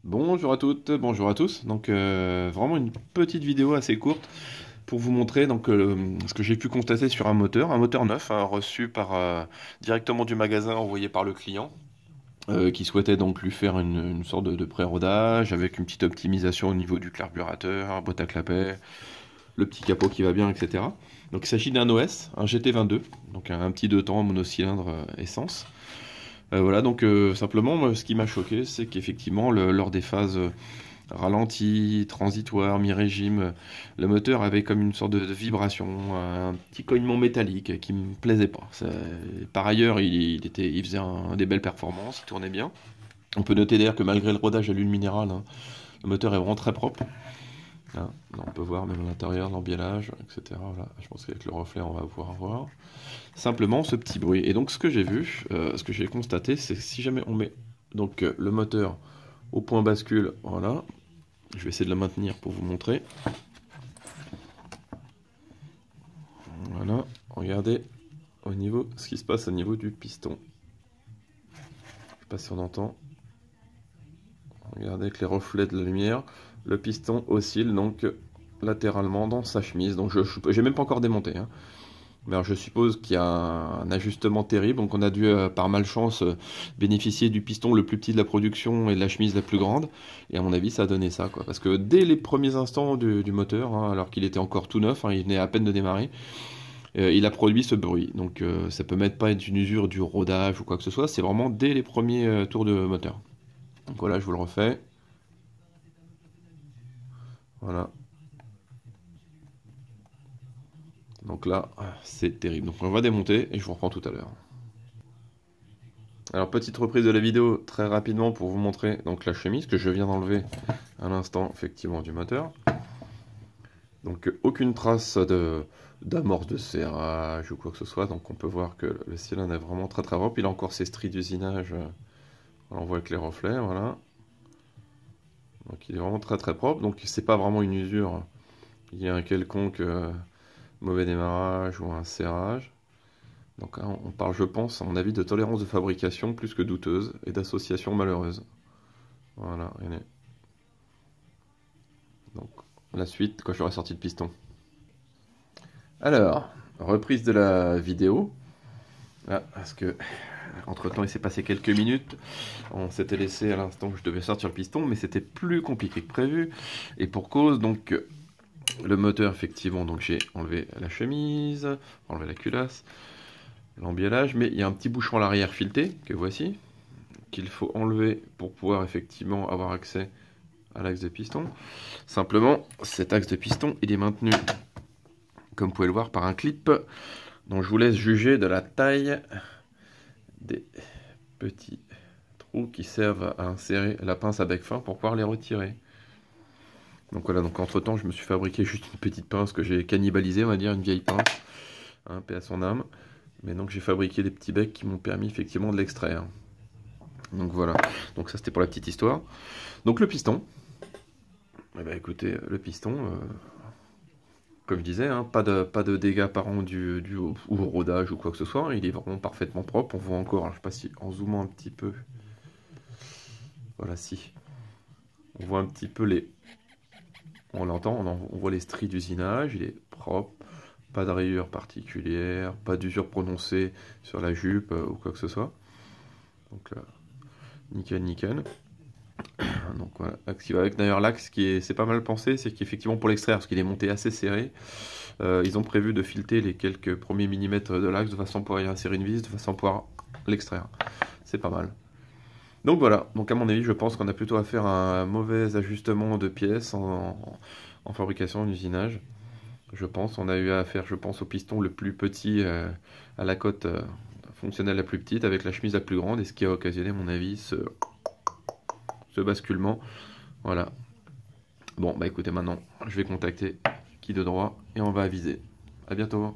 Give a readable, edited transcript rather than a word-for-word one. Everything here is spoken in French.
Bonjour à toutes, bonjour à tous. Donc vraiment une petite vidéo assez courte pour vous montrer ce que j'ai pu constater sur un moteur neuf reçu directement du magasin envoyé par le client qui souhaitait donc lui faire une sorte de pré-rodage avec une petite optimisation au niveau du carburateur, boîte à clapet, le petit capot qui va bien, etc. Donc il s'agit d'un OS, un GT22, donc un petit deux temps monocylindre essence. Voilà, donc simplement, moi, ce qui m'a choqué, c'est qu'effectivement, lors des phases ralenti, transitoire, mi-régime, le moteur avait comme une sorte de vibration, un petit cognement métallique qui me plaisait pas. Par ailleurs, il faisait des belles performances, il tournait bien. On peut noter d'ailleurs que malgré le rodage à l'huile minérale, hein, le moteur est vraiment très propre. Hein. Là, on peut voir même à l'intérieur, l'embiellage, etc. Voilà. Je pense qu'avec le reflet, on va pouvoir voir. Simplement ce petit bruit. Et donc ce que j'ai vu, ce que j'ai constaté, c'est que si jamais on met le moteur au point bascule, voilà, je vais essayer de le maintenir pour vous montrer. Voilà, regardez ce qui se passe au niveau du piston. Je sais pas si on entend. Regardez avec les reflets de la lumière, le piston oscille donc latéralement dans sa chemise. Donc je n'ai même pas encore démonté, hein. Mais alors, je suppose qu'il y a un ajustement terrible, donc on a dû par malchance bénéficier du piston le plus petit de la production et de la chemise la plus grande. Et à mon avis, ça a donné ça, quoi. Parce que dès les premiers instants du moteur, hein, alors qu'il était encore tout neuf, hein, il venait à peine de démarrer, il a produit ce bruit. Donc ça peut même pas être une usure du rodage ou quoi que ce soit, c'est vraiment dès les premiers tours de moteur. Donc voilà, je vous le refais. Voilà. Donc là, c'est terrible. Donc on va démonter et je vous reprends tout à l'heure. Alors petite reprise de la vidéo très rapidement pour vous montrer donc la chemise que je viens d'enlever à l'instant effectivement du moteur. Donc aucune trace d'amorce de serrage ou quoi que ce soit. Donc on peut voir que le cylindre est vraiment très très propre. Il a encore ses stries d'usinage. On voit avec les reflets, voilà. Donc il est vraiment très très propre. Donc c'est pas vraiment une usure. Il y a un quelconque mauvais démarrage ou un serrage. Donc là, on parle, je pense, à mon avis, de tolérance de fabrication plus que douteuse et d'association malheureuse. Voilà, regardez. Donc la suite quand j'aurai sorti le piston. Alors, reprise de la vidéo. Là, parce que entre-temps il s'est passé quelques minutes. On s'était laissé à l'instant où je devais sortir le piston, mais c'était plus compliqué que prévu. Et pour cause, donc le moteur, effectivement, donc j'ai enlevé la chemise, enlevé la culasse, l'embiellage, mais il y a un petit bouchon à l'arrière fileté, que voici, qu'il faut enlever pour pouvoir effectivement avoir accès à l'axe de piston. Simplement, cet axe de piston, il est maintenu, comme vous pouvez le voir, par un clip. Donc je vous laisse juger de la taille des petits trous qui servent à insérer la pince à bec fin pour pouvoir les retirer. Donc voilà, donc entre temps je me suis fabriqué juste une petite pince que j'ai cannibalisée, on va dire, une vieille pince, hein, paix à son âme. Mais donc j'ai fabriqué des petits becs qui m'ont permis effectivement de l'extraire. Donc voilà, donc ça c'était pour la petite histoire. Donc le piston, eh ben, écoutez, le piston, comme je disais, hein, pas de dégâts apparents dû au rodage ou quoi que ce soit, il est vraiment parfaitement propre. On voit encore, hein, je sais pas si en zoomant un petit peu, voilà, si, on voit un petit peu on l'entend, on voit les stries d'usinage, il est propre, pas de rayures particulières, pas d'usure prononcée sur la jupe ou quoi que ce soit. Donc là, nickel, nickel. Donc voilà, l'axe qui va avec. D'ailleurs, l'axe c'est pas mal pensé, c'est qu'effectivement pour l'extraire, parce qu'il est monté assez serré, ils ont prévu de fileter les quelques premiers millimètres de l'axe de façon à pouvoir y insérer une vis, de façon à pouvoir l'extraire. C'est pas mal. Donc voilà, donc à mon avis, je pense qu'on a plutôt à faire un mauvais ajustement de pièces en fabrication, en usinage. Je pense, on a eu à faire, je pense, au piston le plus petit à la cote fonctionnelle la plus petite, avec la chemise la plus grande, et ce qui a occasionné, à mon avis, ce basculement. Voilà. Bon, bah écoutez, maintenant, je vais contacter qui de droit, et on va aviser. À bientôt.